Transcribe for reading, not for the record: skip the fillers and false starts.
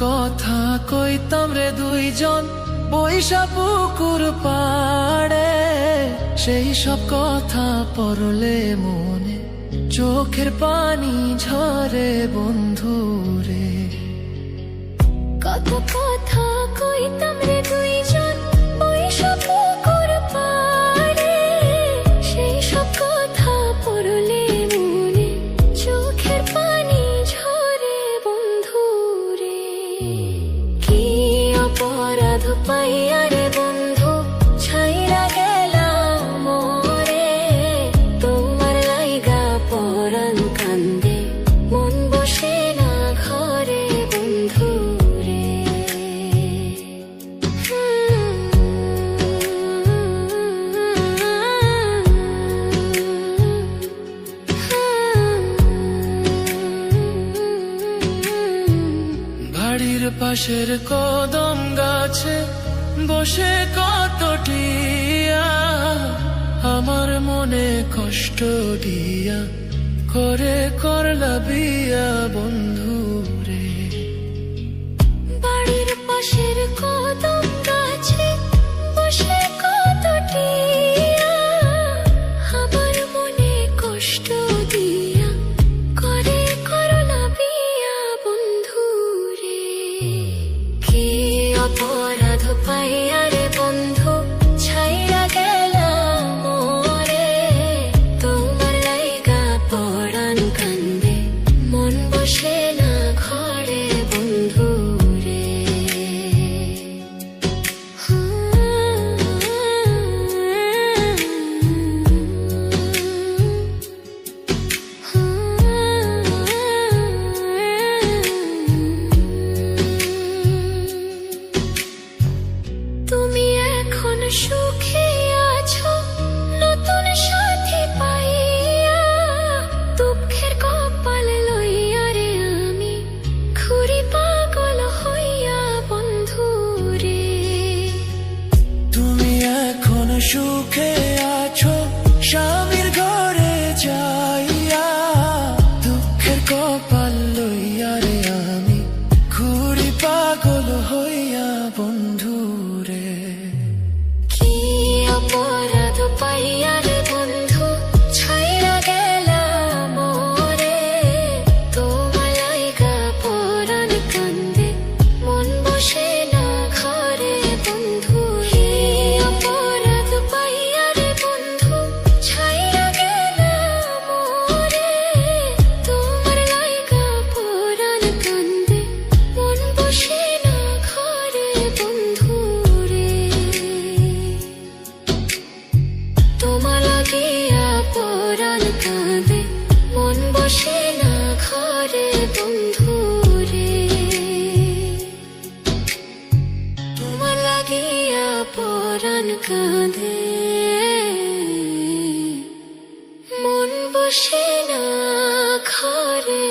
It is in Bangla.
কথা কইতাম রে দুইজন বৈশা পুকুর পাড়ে, সেই সব কথা পড়লে মনে চোখের পানি ঝরে বন্ধুরে। কত কথা কইতাম রে দুইজন বৈশা পুকুর পাড়ে, সেই সব কথা পড়লে মনে চোখের পানি ঝরে বন্ধুরে। কি অপরাধ পাইয়া রে বন্ধু ছাইরা গেলাম মোরে, তোমার লাইগা পরাণ কান্দে মন বসে না ঘরে বন্ধুরে। বাড়ির পাশের কদম গাছে বসে কত টিয়া, আমার মনে কষ্ট দিয়া করে করলা বিয়া বন্ধুরে। বাড়ির পাশের কদম গাছে বসে কত টিয়া, আমার মনে কষ্ট দিয়া করে করলা বিয়া বন্ধুরে। কি অপরাধ পাইয়া রে বন্ধু ছাইরা গেলাম মোরে, তোমার লাইগা পরাণ কান্দে মন বসে না ঘরে বন্ধুরে। তুমি এখন সুখে আছো নতুন সাথী পাইয়া, দুঃখের কপাল লইয়া রে আমি ঘুরি পাগল হইয়া বন্ধুরে। তুমি এখন সুখে আছো স্বামীর ঘরে যাইয়া, দুঃখের কপাল লইয়া রে আমি ঘুরি পাগল হইয়া বন্ধুরে। কি অপরাধ পাইয়া রে বন্ধু ছাইরা গেলাম মোরে, তোমার লাইগা পরাণ কান্দে মন বসে না ঘরে বন্ধু। কি অপরাধ পাইয়া রে বন্ধু ছাইরা গেলাম মোরে, তোমার লাইগা পরাণ কান্দে মন বসে না ঘরে বন্ধুরে। তোমার লাগিয়া পরাণ কাঁদে মন বসে না ঘরে বন্ধুরে। তোমার লাগিয়া পরাণ কাঁদে মন বসে না ঘরে।